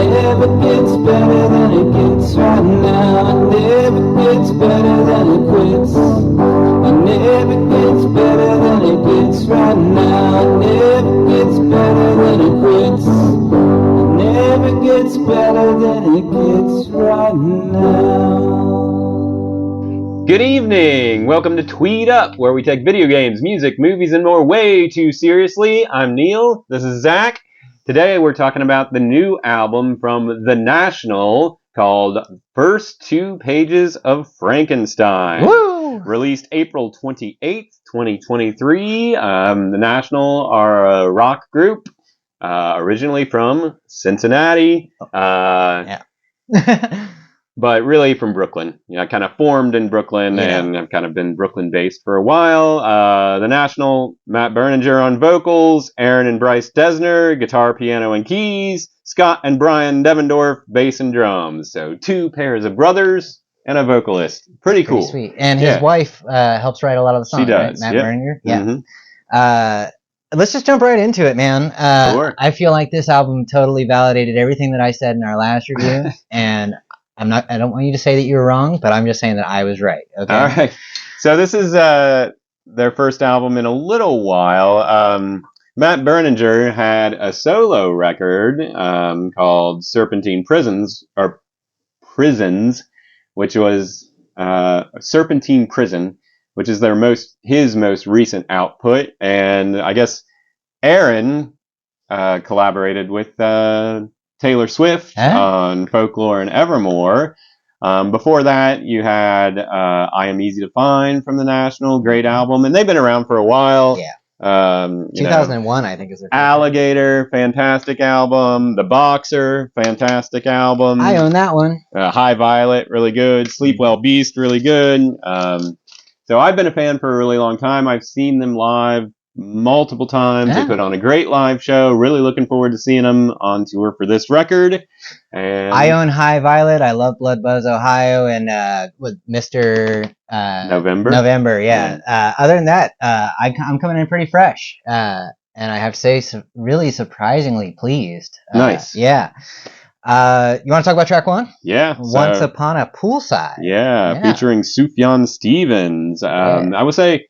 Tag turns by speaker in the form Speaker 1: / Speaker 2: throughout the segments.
Speaker 1: never gets better than it gets right now. It never gets better than it quits. It never gets better than it gets right now. It never gets better than it quits. It never gets better than it gets right now.
Speaker 2: Good evening! Welcome to Tweed Up, where we take video games, music, movies, and more way too seriously. I'm Neil. This is Zac. Today we're talking about the new album from The National called First Two Pages of Frankenstein.
Speaker 3: Woo!
Speaker 2: Released April 28th, 2023. The National are a rock group, originally from Cincinnati. But really from Brooklyn. I kind of formed in Brooklyn, and I've kind of been Brooklyn-based for a while. The National, Matt Berninger on vocals, Aaron and Bryce Desner, guitar, piano, and keys, Scott and Brian Devendorf, bass and drums. So 2 pairs of brothers and a vocalist. Pretty cool.
Speaker 3: Pretty sweet. And his wife helps write a lot of the songs,
Speaker 2: she does,
Speaker 3: right? Matt Berninger? Yeah.
Speaker 2: Mm-hmm.
Speaker 3: Let's just jump right into it, man.
Speaker 2: Sure.
Speaker 3: I feel like this album totally validated everything that I said in our last review, and I don't want you to say that you were wrong, but I'm just saying that I was right. Okay.
Speaker 2: All right. So this is their first album in a little while. Matt Berninger had a solo record called Serpentine Prisons, which was Serpentine Prison, which is his most recent output. And I guess Aaron collaborated with Taylor Swift on Folklore and Evermore. Before that, you had I Am Easy to Find from The National, great album, and they've been around for a while.
Speaker 3: Yeah.
Speaker 2: 2001,
Speaker 3: I think, is their
Speaker 2: Alligator, fantastic album. The Boxer, fantastic album.
Speaker 3: I own that one.
Speaker 2: High Violet, really good. Sleep Well Beast, really good. So I've been a fan for a really long time. I've seen them live multiple times. They put on a great live show. Really looking forward to seeing them on tour for this record. And
Speaker 3: I own High Violet. I love Blood Buzz Ohio and with Mr. November. Yeah. Other than that, I'm coming in pretty fresh. And I have to say, really surprisingly pleased.
Speaker 2: Nice.
Speaker 3: Yeah. You want to talk about track 1?
Speaker 2: Yeah.
Speaker 3: Once Upon a Poolside.
Speaker 2: Yeah. Featuring Sufjan Stevens. I would say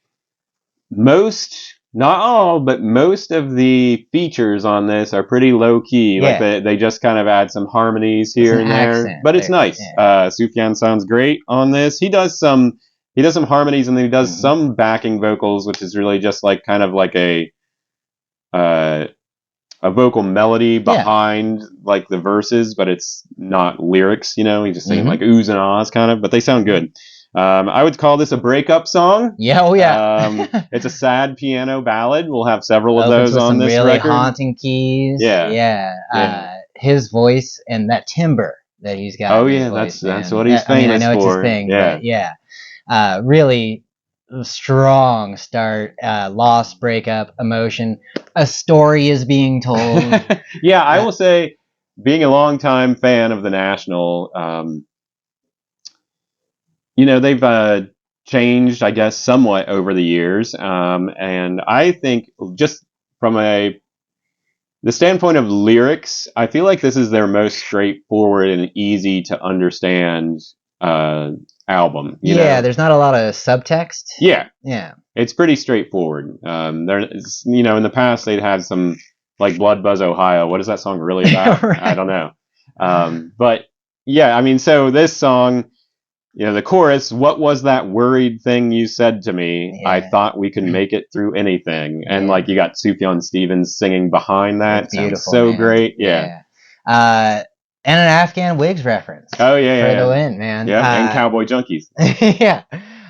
Speaker 2: not all, but most of the features on this are pretty low key.
Speaker 3: Yeah.
Speaker 2: Like they just kind of add some harmonies here and there, but it's nice.
Speaker 3: Yeah.
Speaker 2: Sufjan sounds great on this. He does some harmonies, and then he does some backing vocals, which is really just like kind of like a vocal melody behind like the verses, but it's not lyrics. He's just saying like oohs and ahs kind of, but they sound good. I would call this a breakup song.
Speaker 3: Yeah, oh yeah.
Speaker 2: It's a sad piano ballad. We'll have several of those on this
Speaker 3: really
Speaker 2: record.
Speaker 3: Haunting keys.
Speaker 2: Yeah.
Speaker 3: His voice and that timbre that he's got.
Speaker 2: Oh yeah, that's what he's famous for.
Speaker 3: I know it's his thing. But really strong start. Loss, breakup, emotion. A story is being told.
Speaker 2: Yeah, I will say, being a longtime fan of The National, they've changed, I guess, somewhat over the years. And I think just from the standpoint of lyrics, I feel like this is their most straightforward and easy to understand album.
Speaker 3: There's not a lot of subtext.
Speaker 2: Yeah.
Speaker 3: Yeah.
Speaker 2: It's pretty straightforward. In the past they'd had some, like Blood Buzz Ohio. What is that song really about?
Speaker 3: Right.
Speaker 2: I don't know. But yeah, I mean, so this song, the chorus, what was that worried thing you said to me? Yeah. I thought we could make it through anything. And like you got Sufjan Stevens singing behind that.
Speaker 3: That's beautiful.
Speaker 2: So
Speaker 3: man.
Speaker 2: Great. Yeah.
Speaker 3: And an Afghan Wigs reference.
Speaker 2: Oh, yeah.
Speaker 3: For the win, man.
Speaker 2: Yeah, and Cowboy Junkies.
Speaker 3: Yeah.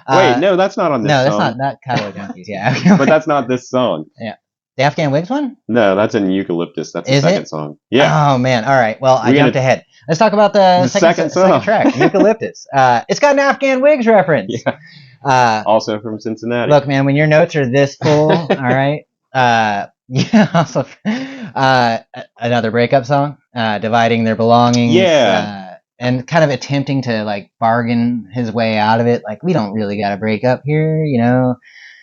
Speaker 2: Wait, no, that's not on this song.
Speaker 3: No, that's not Cowboy Junkies, yeah.
Speaker 2: But that's not this song.
Speaker 3: Yeah. The Afghan Wigs one?
Speaker 2: No, that's in Eucalyptus. That's the second song. Yeah.
Speaker 3: Oh, man. All right. Well, I jumped ahead. Let's talk about the second track, Eucalyptus. It's got an Afghan Wigs reference.
Speaker 2: Yeah. Also from Cincinnati.
Speaker 3: Look, man, when your notes are this full, all right? Also, another breakup song, dividing their belongings.
Speaker 2: Yeah.
Speaker 3: And kind of attempting to, like, bargain his way out of it. Like, we don't really got to break up here,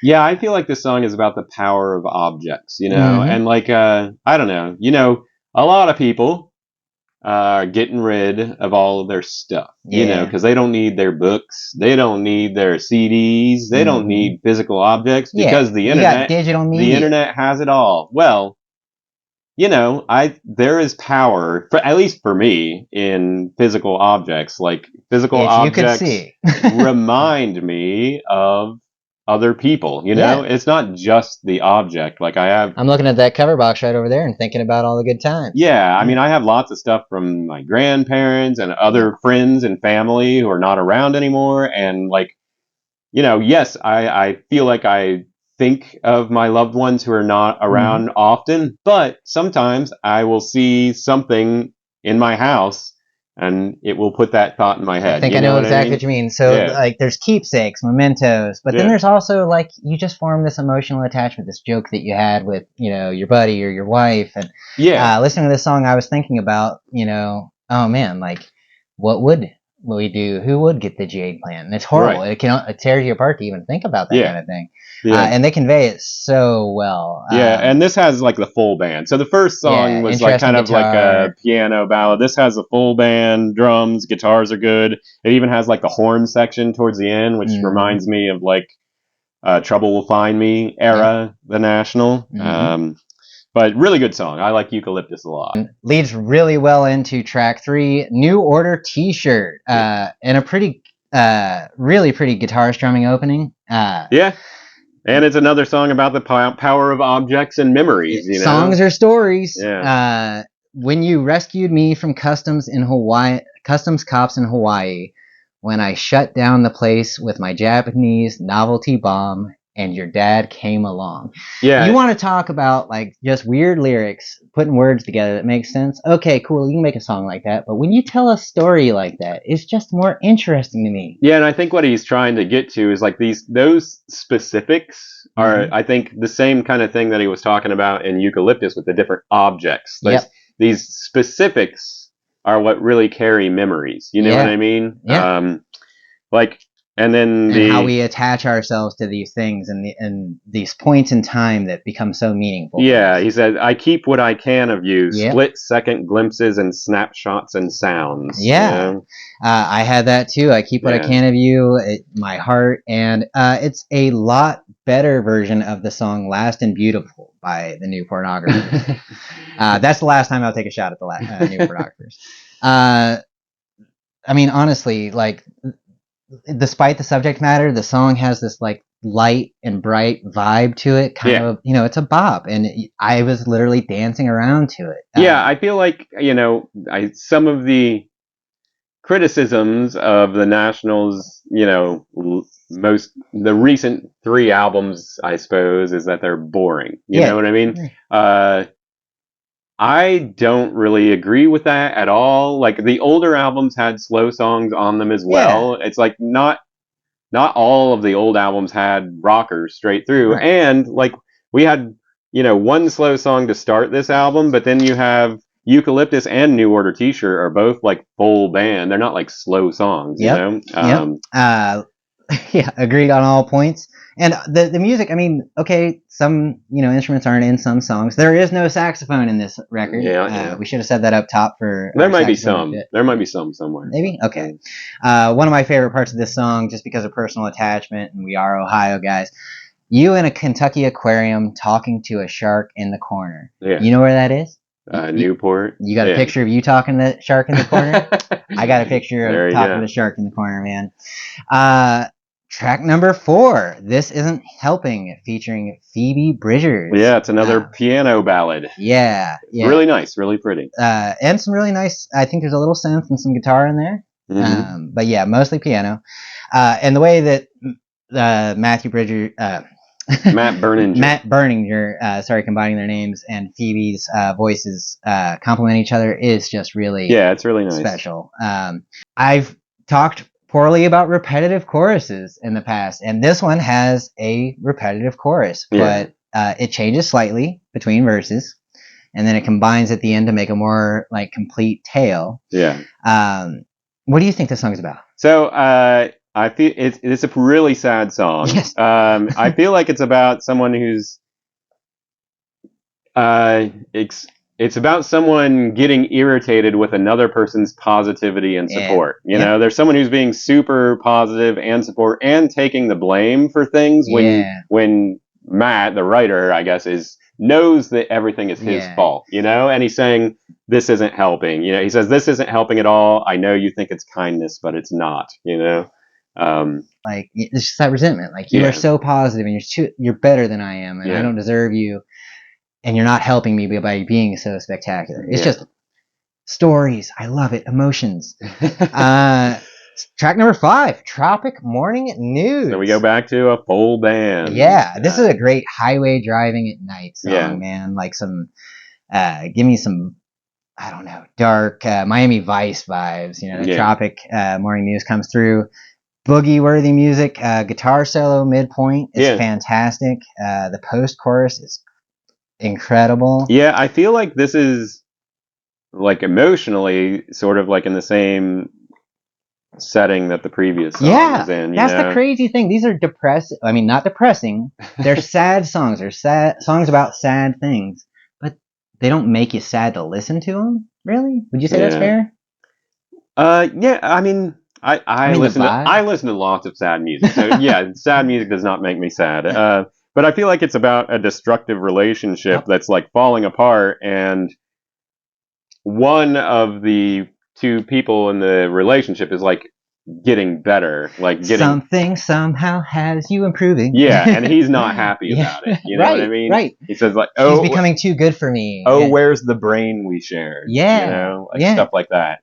Speaker 2: Yeah, I feel like this song is about the power of objects, and like, I don't know, a lot of people getting rid of all of their stuff, you know,
Speaker 3: Yeah.
Speaker 2: because they don't need their books, they don't need their CDs, they don't need physical objects because
Speaker 3: You got digital
Speaker 2: the
Speaker 3: media.
Speaker 2: internet has it all. Well, you know, there is power, at least for me, in physical objects. Like physical
Speaker 3: If you could
Speaker 2: objects
Speaker 3: see.
Speaker 2: remind me of other people. You know,
Speaker 3: Yeah.
Speaker 2: it's not just the object. Like I have.
Speaker 3: I'm looking at that cover box right over there and thinking about all the good times.
Speaker 2: Yeah, I mean, I have lots of stuff from my grandparents and other friends and family who are not around anymore. And like, you know, yes, I feel like I think of my loved ones who are not around often, but sometimes I will see something in my house and it will put that thought in my head.
Speaker 3: I think
Speaker 2: You
Speaker 3: I know
Speaker 2: what
Speaker 3: exactly
Speaker 2: I mean?
Speaker 3: what you mean. So,
Speaker 2: Yeah.
Speaker 3: like, there's keepsakes, mementos, but then
Speaker 2: Yeah.
Speaker 3: there's also, like, you just form this emotional attachment, this joke that you had with, you know, your buddy or your wife. And
Speaker 2: Yeah.
Speaker 3: listening to this song, I was thinking about, you know, oh man, like, what would we do? Who would get the jade plant? And it's horrible.
Speaker 2: Right.
Speaker 3: It tears you apart to even think about that
Speaker 2: Yeah.
Speaker 3: kind of thing.
Speaker 2: Yeah.
Speaker 3: And they convey it so well.
Speaker 2: Yeah, and this has like the full band. So the first song was like
Speaker 3: interesting
Speaker 2: kind of like a
Speaker 3: guitar.
Speaker 2: piano ballad. This has a full band, drums, guitars are good. It even has like the horn section towards the end, which reminds me of like Trouble Will Find Me era, The National. But really good song. I like Eucalyptus a lot.
Speaker 3: Leads really well into track 3, New Order T-shirt, and a pretty, really pretty guitar strumming opening.
Speaker 2: Yeah. And it's another song about the power of objects and memories, you know?
Speaker 3: Songs are stories.
Speaker 2: Yeah.
Speaker 3: When you rescued me from customs cops in Hawaii, when I shut down the place with my Japanese novelty bomb, and your dad came along.
Speaker 2: Yeah.
Speaker 3: You want to talk about like just weird lyrics, putting words together that make sense? Okay, cool. You can make a song like that. But when you tell a story like that, it's just more interesting to me.
Speaker 2: Yeah, and I think what he's trying to get to is like those specifics are, I think, the same kind of thing that he was talking about in Eucalyptus with the different objects. These specifics are what really carry memories. You know what I mean?
Speaker 3: Yeah.
Speaker 2: Like, and then
Speaker 3: how we attach ourselves to these things and these points in time that become so meaningful.
Speaker 2: Yeah, he said, I keep what I can of you, split-second glimpses and snapshots and sounds.
Speaker 3: Yeah.
Speaker 2: You know?
Speaker 3: I had that too. I keep what I can of you, my heart, and it's a lot better version of the song Last and Beautiful by the New Pornographers. That's the last time I'll take a shot at the New Pornographers. I mean, honestly, like, despite the subject matter, the song has this like light and bright vibe to it. Kind of, you know, it's a bop, and I was literally dancing around to it.
Speaker 2: Yeah, I feel like, you know, some of the criticisms of the Nationals, you know, the recent 3 albums, I suppose, is that they're boring. You know what I mean? I don't really agree with that at all. Like the older albums had slow songs on them as well. It's like not all of the old albums had rockers straight through. And like we had, you know, one slow song to start this album, but then you have Eucalyptus and New Order T-shirt are both like full band. They're not like slow songs, you know?
Speaker 3: Yeah, agreed on all points. And the music, I mean, okay, some, you know, instruments aren't in some songs. There is no saxophone in this record. We should have said that up top for...
Speaker 2: There might be some. There might be some somewhere.
Speaker 3: Maybe? Okay. One of my favorite parts of this song, just because of personal attachment, and we are Ohio guys, you in a Kentucky aquarium talking to a shark in the corner.
Speaker 2: Yeah.
Speaker 3: You know where that is?
Speaker 2: Newport.
Speaker 3: You got a picture of you talking to the shark in the corner? I got a picture of talking to the shark in the corner, man. Track number 4, This Isn't Helping, featuring Phoebe Bridgers.
Speaker 2: Yeah, it's another piano ballad.
Speaker 3: Yeah.
Speaker 2: Really nice, really pretty.
Speaker 3: And some really nice, I think there's a little synth and some guitar in there. But yeah, mostly piano. And the way that Matt Berninger, sorry, combining their names, and Phoebe's voices complement each other is just really
Speaker 2: it's really nice.
Speaker 3: Special. I've talked poorly about repetitive choruses in the past, and this one has a repetitive chorus, but it changes slightly between verses, and then it combines at the end to make a more like complete tale. What do you think this song is about?
Speaker 2: So I feel it's a really sad song.
Speaker 3: Yes.
Speaker 2: I feel like it's about someone who's it's about someone getting irritated with another person's positivity and support. You know, there's someone who's being super positive and support and taking the blame for things when Matt, the writer, I guess, knows that everything is his fault, you know, and he's saying this isn't helping. You know, he says this isn't helping at all. I know you think it's kindness, but it's not, you know.
Speaker 3: Like it's just that resentment. Like you are so positive and you're better than I am and I don't deserve you. And you're not helping me by being so spectacular. It's just stories. I love it. Emotions. Track number 5, Tropic Morning News.
Speaker 2: So we go back to a full band.
Speaker 3: Yeah, this is a great highway driving at night song, man. Like some, give me some, I don't know, dark Miami Vice vibes. You know, the Tropic Morning News comes through. Boogie-worthy music. Guitar solo midpoint is fantastic. The post-chorus is incredible.
Speaker 2: Yeah, I feel like this is like emotionally sort of like in the same setting that the previous song is in.
Speaker 3: That's the crazy thing. These are not depressing. They're sad songs. They're sad songs about sad things, but they don't make you sad to listen to them. Really? Would you say that's fair?
Speaker 2: Yeah. I mean, I listen to lots of sad music. So yeah, sad music does not make me sad. But I feel like it's about a destructive relationship that's like falling apart, and one of the two people in the relationship is like getting better, like getting
Speaker 3: something somehow has you improving.
Speaker 2: Yeah, and he's not happy about it. You know what I mean?
Speaker 3: Right.
Speaker 2: He says like,
Speaker 3: "Oh, she's becoming too good for me."
Speaker 2: Oh, where's the brain we shared?
Speaker 3: Yeah,
Speaker 2: you know, like stuff like that.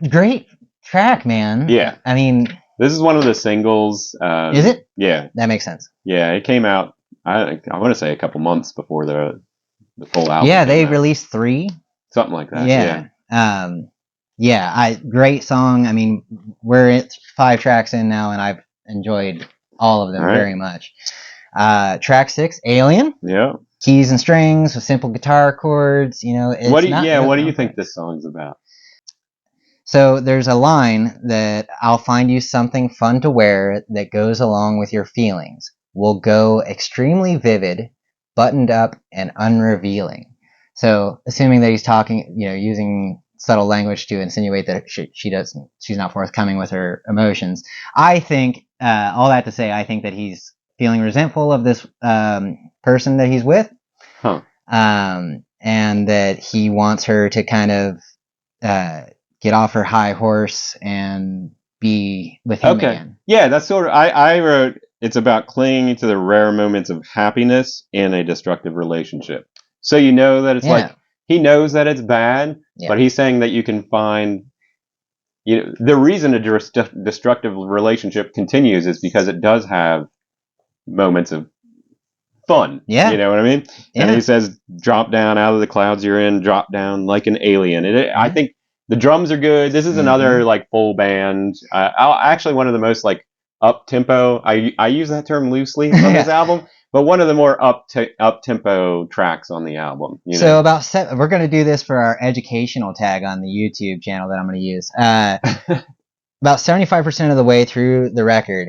Speaker 3: Great track, man.
Speaker 2: Yeah,
Speaker 3: I mean.
Speaker 2: This is one of the singles.
Speaker 3: Is it?
Speaker 2: Yeah.
Speaker 3: That makes sense.
Speaker 2: Yeah, it came out, I want to say a couple months before the full album.
Speaker 3: Yeah, they released 3.
Speaker 2: Something like that,
Speaker 3: great song. I mean, we're at 5 tracks in now, and I've enjoyed all of them very much. Track 6, Alien.
Speaker 2: Yeah.
Speaker 3: Keys and strings with simple guitar chords. You know,
Speaker 2: what do you think this song's about?
Speaker 3: So there's a line that I'll find you something fun to wear that goes along with your feelings. We'll go extremely vivid, buttoned up, and unrevealing. So assuming that he's talking, you know, using subtle language to insinuate that she's not forthcoming with her emotions. I think, all that to say, I think that he's feeling resentful of this person that he's with. And that he wants her to kind of get off her high horse and be with him again.
Speaker 2: Yeah, that's sort of, I wrote, it's about clinging to the rare moments of happiness in a destructive relationship. So you know that it's like, he knows that it's bad, but he's saying that you can find, you know, the reason a destructive relationship continues is because it does have moments of fun.
Speaker 3: Yeah.
Speaker 2: You know what I mean? Yeah. And he says, drop down out of the clouds you're in, drop down like an alien. And I think the drums are good. This is another like full band. Actually, one of the most like up tempo. I use that term loosely on this album, but one of the more up tempo tracks on the album. You know?
Speaker 3: So we're going to do this for our educational tag on the YouTube channel that I'm going to use. About 75% of the way through the record,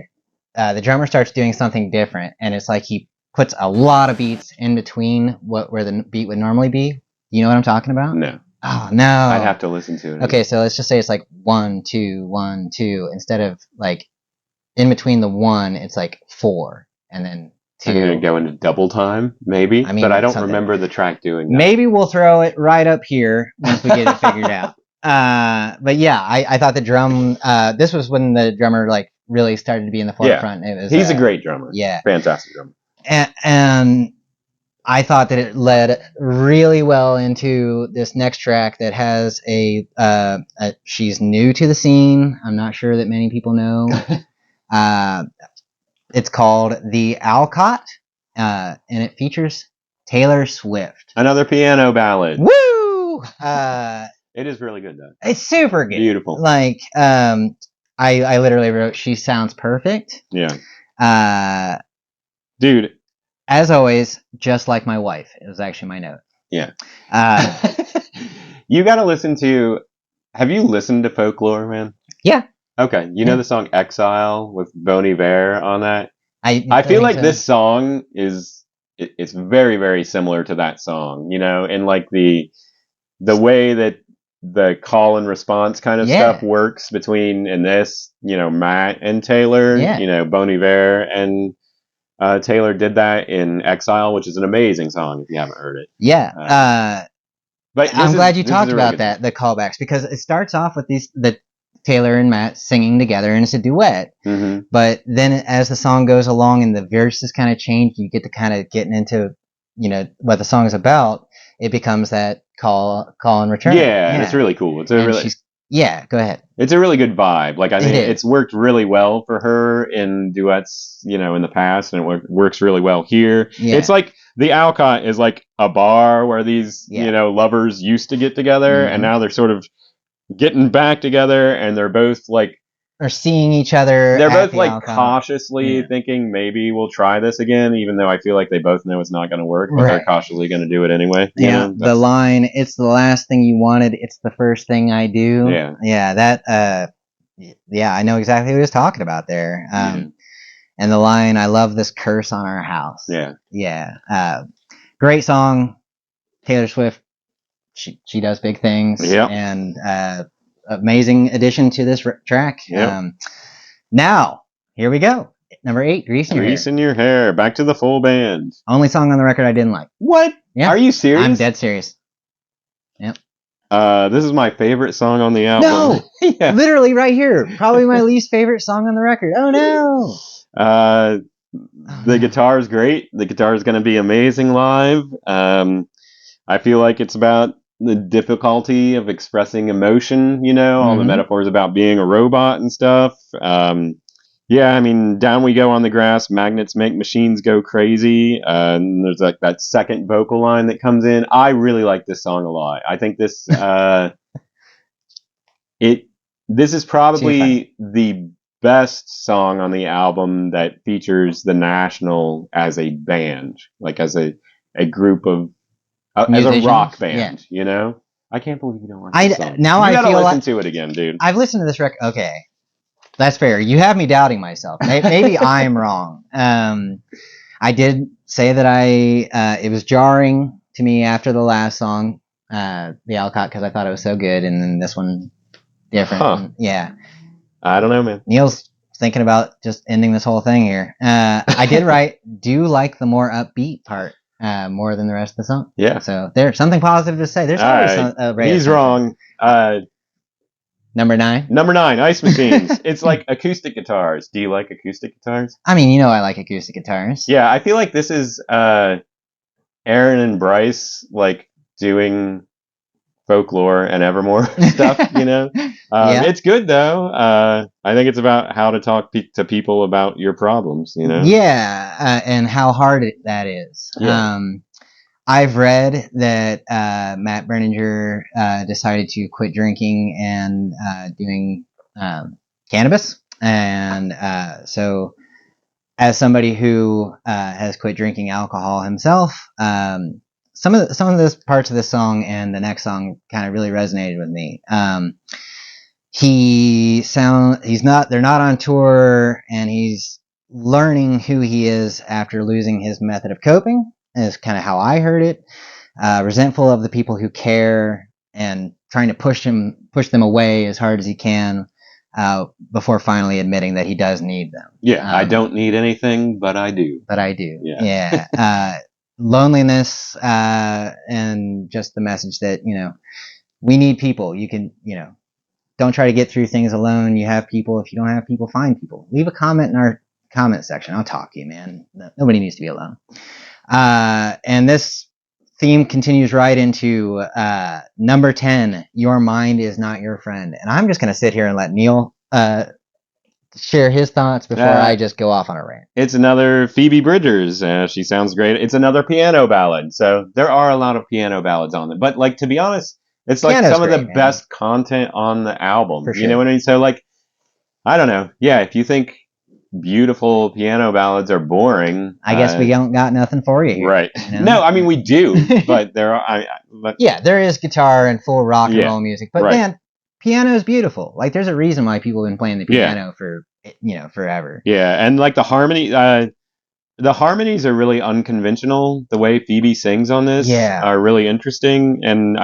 Speaker 3: the drummer starts doing something different, and it's like he puts a lot of beats in between where the beat would normally be. You know what I'm talking about?
Speaker 2: No.
Speaker 3: Oh no!
Speaker 2: I'd have to listen to it.
Speaker 3: Okay, so let's just say it's like 1 2 1 2 instead of like in between the 1, it's like 4 and then 2.
Speaker 2: I'm gonna go into double time, maybe. I mean, but I don't remember the track doing that.
Speaker 3: Maybe we'll throw it right up here once we get it figured out. But yeah, I thought the drum. This was when the drummer like really started to be in the forefront.
Speaker 2: Yeah. He's a great drummer.
Speaker 3: Yeah,
Speaker 2: fantastic drummer.
Speaker 3: And I thought that it led really well into this next track that has she's new to the scene. I'm not sure that many people know. It's called The Alcott, and it features Taylor Swift.
Speaker 2: Another piano ballad.
Speaker 3: Woo!
Speaker 2: It is really good though.
Speaker 3: It's super good.
Speaker 2: Beautiful.
Speaker 3: Like, I literally wrote, she sounds perfect.
Speaker 2: Yeah. Dude.
Speaker 3: As always, just like my wife. It was actually my note.
Speaker 2: Yeah. You got to listen to... Have you listened to Folklore, man?
Speaker 3: Yeah.
Speaker 2: Okay. You know the song Exile with Bon Iver on that?
Speaker 3: I
Speaker 2: feel like this song is it's very, very similar to that song, and like the way that the call and response kind of stuff works between in this, Matt and Taylor, Bon Iver and Taylor did that in Exile, which is an amazing song if you haven't heard it.
Speaker 3: Yeah.
Speaker 2: But
Speaker 3: I'm glad you talked about that, the callbacks, because it starts off with the Taylor and Matt singing together, and it's a duet.
Speaker 2: Mm-hmm.
Speaker 3: But then as the song goes along and the verses kind of change, you get to kind of getting into, what the song is about. It becomes that call and return.
Speaker 2: Yeah, and it's really cool. It's
Speaker 3: go ahead.
Speaker 2: It's a really good vibe. Like, I think it's worked really well for her in duets, in the past, and it works really well here. Yeah. It's like the Alcott is like a bar where these, lovers used to get together, and now they're sort of getting back together, and they're both like,
Speaker 3: or seeing each other.
Speaker 2: They're both like Alcott. Cautiously thinking maybe we'll try this again, even though I feel like they both know it's not going to work, but they're cautiously going to do it anyway.
Speaker 3: Yeah, the line, "It's the last thing you wanted, it's the first thing I do."
Speaker 2: Yeah.
Speaker 3: Yeah, that, I know exactly what he was talking about there. And the line, "I love this curse on our house."
Speaker 2: Yeah.
Speaker 3: Yeah. Great song. Taylor Swift, she does big things.
Speaker 2: Yeah.
Speaker 3: And, amazing addition to this track.
Speaker 2: Yep.
Speaker 3: Now, here we go. Number 8, Grease in Your Hair.
Speaker 2: Grease in Your Hair. Back to the full band.
Speaker 3: Only song on the record I didn't like.
Speaker 2: What?
Speaker 3: Yeah.
Speaker 2: Are you serious?
Speaker 3: I'm dead serious. Yep.
Speaker 2: This is my favorite song on the album.
Speaker 3: No! Yeah. Literally right here. Probably my least favorite song on the record. Oh, no!
Speaker 2: The guitar is great. The guitar is going to be amazing live. I feel like it's about the difficulty of expressing emotion, all the metaphors about being a robot and stuff. Down we go on the grass, magnets make machines go crazy. And there's like that second vocal line that comes in. I really like this song a lot. I think this this is probably the best song on the album that features the National as a band, like as a group of as a rock band, I can't believe you don't like this song.
Speaker 3: Now
Speaker 2: you gotta
Speaker 3: feel
Speaker 2: listen to it again, dude.
Speaker 3: I've listened to this record. Okay, that's fair. You have me doubting myself. Maybe I'm wrong. I did say that it was jarring to me after the last song, the Alcott, because I thought it was so good, and then this one different.
Speaker 2: Huh.
Speaker 3: Yeah.
Speaker 2: I don't know, man.
Speaker 3: Neil's thinking about just ending this whole thing here. I did do like the more upbeat part. More than the rest of the song.
Speaker 2: Yeah.
Speaker 3: So there's something positive to say. There's always
Speaker 2: he's wrong.
Speaker 3: Number 9?
Speaker 2: Number 9, Ice Machines. It's like acoustic guitars. Do you like acoustic guitars?
Speaker 3: I mean, I like acoustic guitars.
Speaker 2: Yeah, I feel like this is Aaron and Bryce like doing Folklore and Evermore stuff, It's good though. I think it's about how to talk to people about your problems,
Speaker 3: Yeah, and how hard that is.
Speaker 2: Yeah.
Speaker 3: I've read that Matt Berninger decided to quit drinking and doing cannabis, and so as somebody who has quit drinking alcohol himself, some of those parts of this song and the next song kind of really resonated with me. They're not on tour, and he's learning who he is after losing his method of coping, is kind of how I heard it. Resentful of the people who care and trying to push them away as hard as he can, before finally admitting that he does need them.
Speaker 2: Yeah, I don't need anything, but I do.
Speaker 3: Yeah. Loneliness, and just the message that, we need people. You can, don't try to get through things alone. You have people. If you don't have people, find people. Leave a comment in our comment section. I'll talk to you, man. Nobody needs to be alone. And this theme continues right into number 10, Your Mind Is Not Your Friend. And I'm just going to sit here and let Neil share his thoughts before I just go off on a rant.
Speaker 2: It's another Phoebe Bridgers. She sounds great. It's another piano ballad. So there are a lot of piano ballads on it. But like, to be honest, it's like some of the best content on the album.
Speaker 3: For sure.
Speaker 2: You know what I mean? So like, I don't know. Yeah, if you think beautiful piano ballads are boring,
Speaker 3: I guess we don't got nothing for you here.
Speaker 2: Right. No, I mean, we do, but there are...
Speaker 3: yeah, there is guitar and full rock and roll music, but man, piano is beautiful. Like, there's a reason why people have been playing the piano for, forever.
Speaker 2: Yeah, and like the harmony... the harmonies are really unconventional. The way Phoebe sings on this are really interesting. And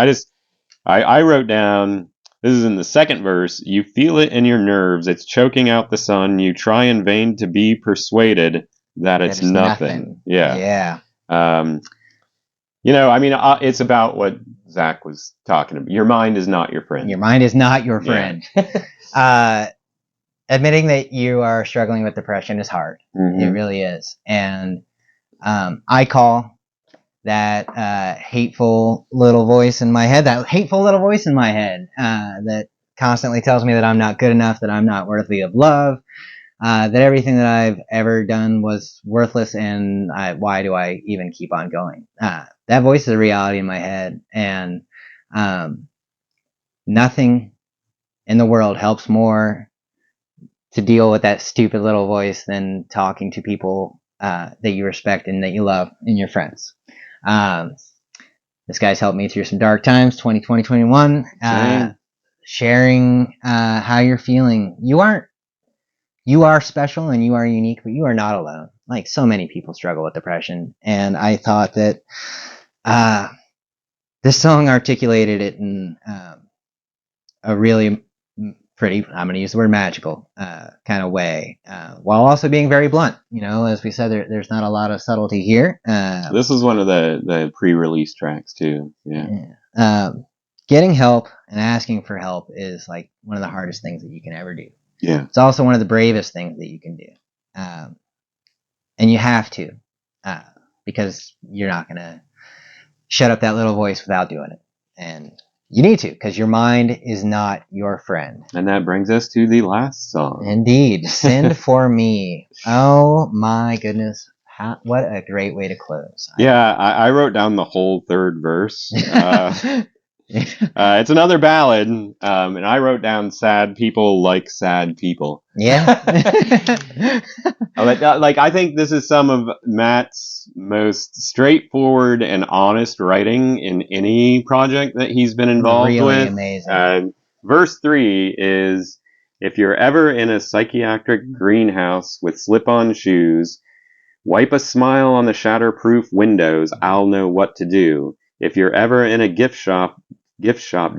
Speaker 2: I wrote down, this is in the second verse, you feel it in your nerves. It's choking out the sun. You try in vain to be persuaded that it's nothing. Yeah. You know, I mean, it's about what Zach was talking about. Your mind is not your friend.
Speaker 3: Your mind is not your friend. Admitting that you are struggling with depression is hard. Mm-hmm. It really is. And I call that hateful little voice in my head, that constantly tells me that I'm not good enough, that I'm not worthy of love, that everything that I've ever done was worthless, and why do I even keep on going? That voice is a reality in my head, and nothing in the world helps more to deal with that stupid little voice than talking to people that you respect and that you love and your friends. This guy's helped me through some dark times, 2020, 21. Sharing how you're feeling. You are special and you are unique, but you are not alone. Like, so many people struggle with depression, and I thought that this song articulated it in a really pretty, I'm going to use the word magical kind of way, while also being very blunt. You know, as we said, there's not a lot of subtlety here.
Speaker 2: This is one of the pre-release tracks too. Yeah.
Speaker 3: Getting help and asking for help is like one of the hardest things that you can ever do.
Speaker 2: Yeah.
Speaker 3: It's also one of the bravest things that you can do. And you have to, because you're not going to shut up that little voice without doing it. And you need to, because your mind is not your friend.
Speaker 2: And that brings us to the last song.
Speaker 3: Indeed. Send for Me. Oh my goodness. What a great way to close.
Speaker 2: Yeah, I wrote down the whole third verse. It's another ballad, and I wrote down sad people like sad people.
Speaker 3: Yeah.
Speaker 2: Like, I think this is some of Matt's most straightforward and honest writing in any project that he's been involved with.
Speaker 3: Really amazing.
Speaker 2: Verse 3 is, if you're ever in a psychiatric greenhouse with slip-on shoes, wipe a smile on the shatterproof windows, I'll know what to do. If you're ever in a gift shop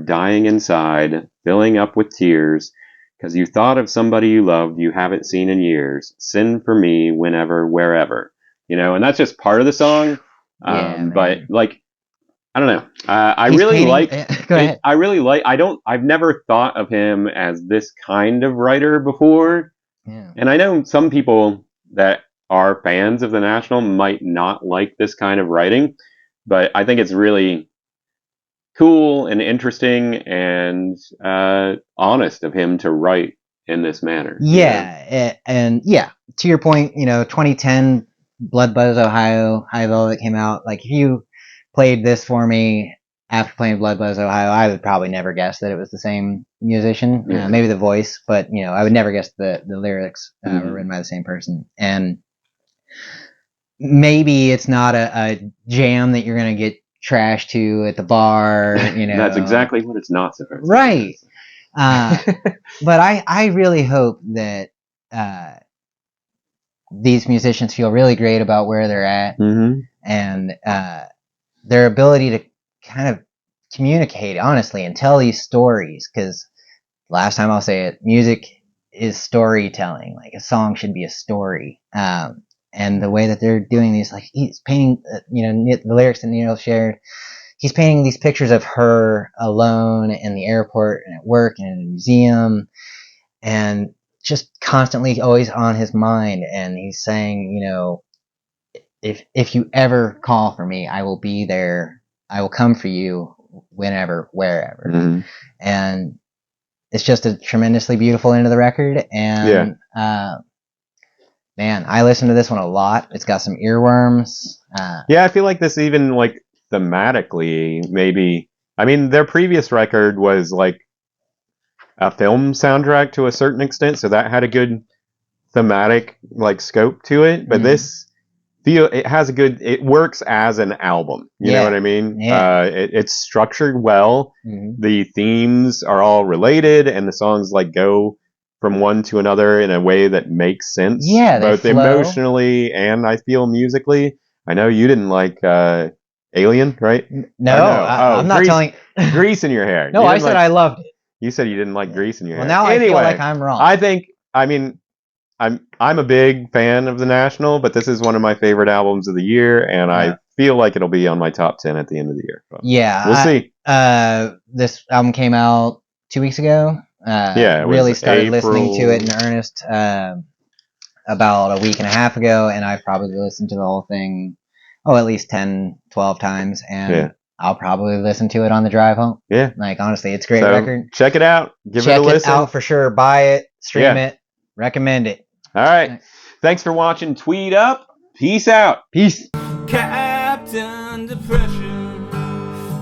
Speaker 2: dying inside, filling up with tears, because you thought of somebody you loved you haven't seen in years, send for me whenever, wherever. You know, and that's just part of the song. But, like, I don't know. I've never thought of him as this kind of writer before.
Speaker 3: Yeah.
Speaker 2: And I know some people that are fans of the National might not like this kind of writing, but I think it's really cool and interesting and honest of him to write in this manner.
Speaker 3: Yeah, and yeah, to your point, 2010 Blood Buzz Ohio High Velvet came out. Like, if you played this for me after playing Blood Buzz Ohio, I would probably never guess that it was the same musician. Maybe the voice, but I would never guess the lyrics were written by the same person. And maybe it's not a jam that you're gonna get trash to at the bar.
Speaker 2: That's exactly what it's not supposed to be.
Speaker 3: Right. But I really hope that these musicians feel really great about where they're at, and their ability to kind of communicate honestly and tell these stories. Because last time I'll say it, music is storytelling. Like, a song should be a story. And the way that they're doing these, like, he's painting, the lyrics that Neil shared, he's painting these pictures of her alone in the airport and at work and in a museum, and just constantly always on his mind. And he's saying, if you ever call for me, I will be there. I will come for you whenever, wherever. And it's just a tremendously beautiful end of the record. And man, I listen to this one a lot. It's got some earworms.
Speaker 2: I feel like this even, like, thematically, maybe. I mean, their previous record was like a film soundtrack to a certain extent, so that had a good thematic, like, scope to it. But this it works as an album. You know what I mean?
Speaker 3: Yeah.
Speaker 2: It's structured well. The themes are all related, and the songs, like, go from one to another in a way that makes sense.
Speaker 3: Yeah, they
Speaker 2: both
Speaker 3: flow.
Speaker 2: emotionally and I feel musically. I know you didn't like Alien, right?
Speaker 3: No, I'm not
Speaker 2: Grease,
Speaker 3: telling.
Speaker 2: Grease in your hair.
Speaker 3: No, I said I loved it.
Speaker 2: You said you didn't like Grease in your hair.
Speaker 3: Well, now
Speaker 2: anyway,
Speaker 3: I feel like I'm wrong.
Speaker 2: I'm a big fan of The National, but this is one of my favorite albums of the year, and I feel like it'll be on my top 10 at the end of the year. But we'll see.
Speaker 3: This album came out 2 weeks ago. Really started listening to it in earnest about a week and a half ago, and I probably listened to the whole thing, at least 10, 12 times, and I'll probably listen to it on the drive home.
Speaker 2: Yeah.
Speaker 3: Like, honestly, it's a great record.
Speaker 2: Check it out. Give it a listen.
Speaker 3: Check it out for sure. Buy it. Stream it. Recommend it.
Speaker 2: All right. Thanks for watching Tweed Up. Peace out.
Speaker 3: Peace.
Speaker 1: Captain Depression,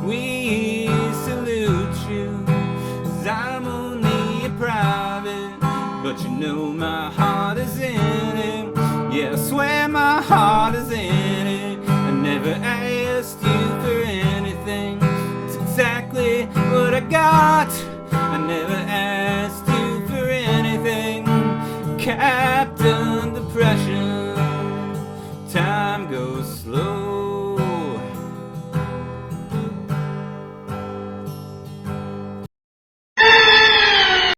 Speaker 1: we salute you. 'Cause I'm only a private, but you know my heart is in it. Yeah, I swear my heart is in it. I never asked you for anything. It's exactly what I got. I never asked you for anything. Captain Depression, time goes slow.